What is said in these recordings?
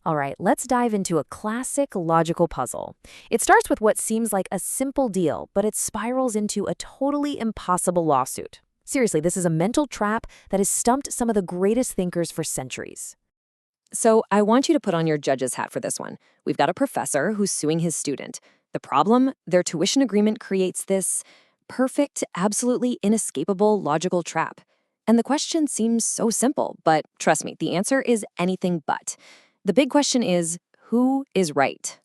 All right, let's dive into a classic logical puzzle. It starts with what seems like a simple deal, but it spirals into a totally impossible lawsuit. Seriously, this is a mental trap that has stumped some of the greatest thinkers for centuries. So I want you to put on your judge's hat for this one. We've got a professor who's suing his student. The problem? Their tuition agreement creates this perfect, absolutely inescapable logical trap. And the question seems so simple, but trust me, the answer is anything but. The big question is, who is right?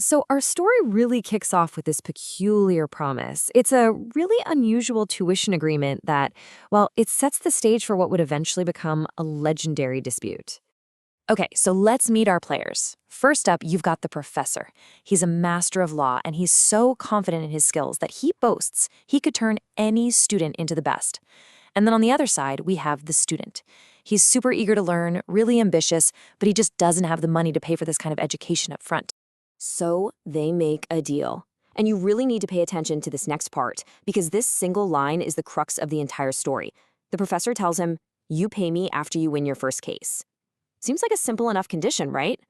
So our story really kicks off with this peculiar promise. It's a really unusual tuition agreement that, well, it sets the stage for what would eventually become a legendary dispute. Okay, so let's meet our players. First up, you've got the professor. He's a master of law, and he's so confident in his skills that he boasts he could turn any student into the best. And then on the other side, we have the student. He's super eager to learn, really ambitious, but he just doesn't have the money to pay for this kind of education up front. So they make a deal. And you really need to pay attention to this next part, because this single line is the crux of the entire story. The professor tells him, "You pay me after you win your first case." Seems like a simple enough condition, right?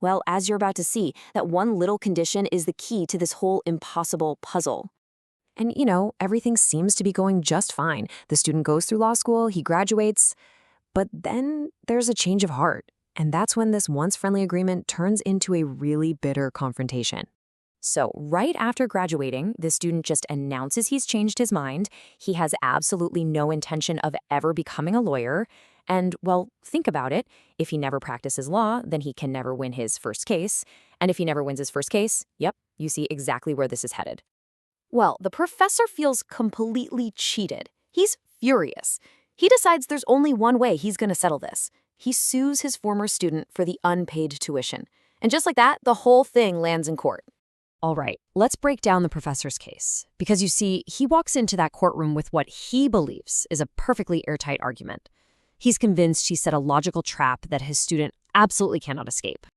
Well, as you're about to see, that one little condition is the key to this whole impossible puzzle. And, everything seems to be going just fine. The student goes through law school, he graduates, but then there's a change of heart. And that's when this once friendly agreement turns into a really bitter confrontation. So, right after graduating, the student just announces he's changed his mind. He has absolutely no intention of ever becoming a lawyer. And, well, think about it. If he never practices law, then he can never win his first case. And if he never wins his first case, yep, you see exactly where this is headed. Well, the professor feels completely cheated. He's furious. He decides there's only one way he's going to settle this. He sues his former student for the unpaid tuition. And just like that, the whole thing lands in court. All right, let's break down the professor's case. Because you see, he walks into that courtroom with what he believes is a perfectly airtight argument. He's convinced he set a logical trap that his student absolutely cannot escape.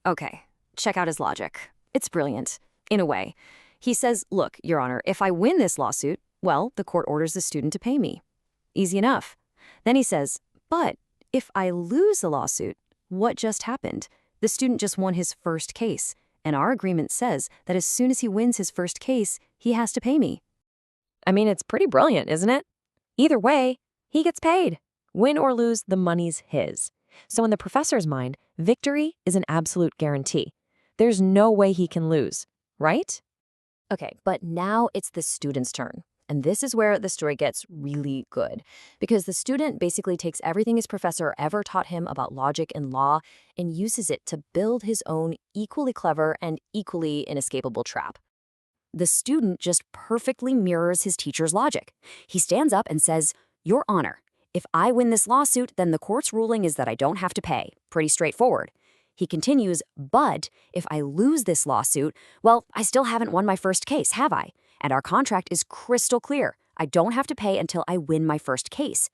Okay, check out his logic. It's brilliant, in a way. He says, look, Your Honor, if I win this lawsuit, well, the court orders the student to pay me. Easy enough. Then he says, but if I lose the lawsuit, what just happened? The student just won his first case, and our agreement says that as soon as he wins his first case, he has to pay me. I mean, it's pretty brilliant, isn't it? Either way, he gets paid. Win or lose, the money's his. So in the professor's mind, victory is an absolute guarantee. There's no way he can lose, right? Okay, but now it's the student's turn. And this is where the story gets really good, because the student basically takes everything his professor ever taught him about logic and law and uses it to build his own equally clever and equally inescapable trap. The student just perfectly mirrors his teacher's logic. He stands up and says, Your Honor, if I win this lawsuit, then the court's ruling is that I don't have to pay. Pretty straightforward. He continues, but if I lose this lawsuit, well, I still haven't won my first case, have I? And our contract is crystal clear. I don't have to pay until I win my first case.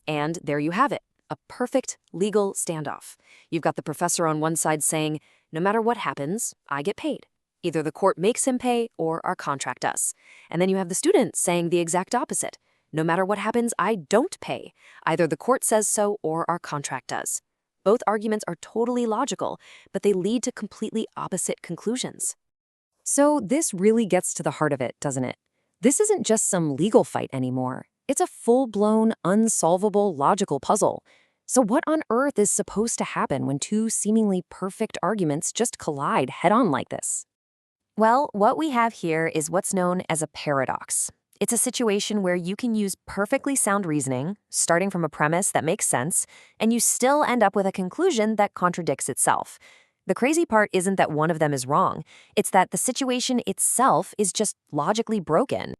And there you have it, a perfect legal standoff. You've got the professor on one side saying, no matter what happens, I get paid. Either the court makes him pay or our contract does. And then you have the student saying the exact opposite. No matter what happens, I don't pay. Either the court says so or our contract does. Both arguments are totally logical, but they lead to completely opposite conclusions. So this really gets to the heart of it, doesn't it? This isn't just some legal fight anymore. It's a full-blown, unsolvable logical puzzle. So what on earth is supposed to happen when two seemingly perfect arguments just collide head-on like this? Well, what we have here is what's known as a paradox. It's a situation where you can use perfectly sound reasoning, starting from a premise that makes sense, and you still end up with a conclusion that contradicts itself. The crazy part isn't that one of them is wrong. It's that the situation itself is just logically broken.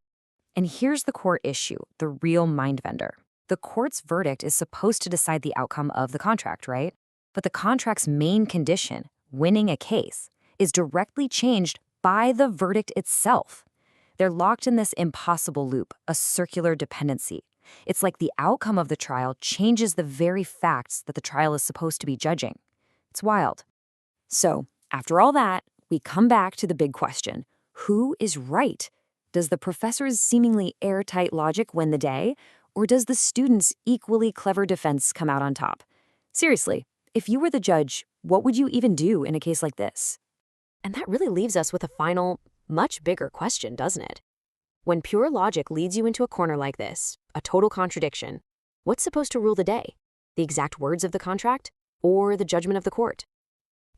And here's the core issue, the real mind bender. The court's verdict is supposed to decide the outcome of the contract, right? But the contract's main condition, winning a case, is directly changed by the verdict itself. They're locked in this impossible loop, a circular dependency. It's like the outcome of the trial changes the very facts that the trial is supposed to be judging. It's wild. So, after all that, we come back to the big question. Who is right? Does the professor's seemingly airtight logic win the day, or does the student's equally clever defense come out on top? Seriously, if you were the judge, What would you even do in a case like this? And that really leaves us with a final, much bigger question, doesn't it? When pure logic leads you into a corner like this, a total contradiction, what's supposed to rule the day? The exact words of the contract or the judgment of the court?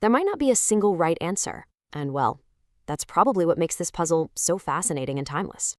There might not be a single right answer, and well, that's probably what makes this puzzle so fascinating and timeless.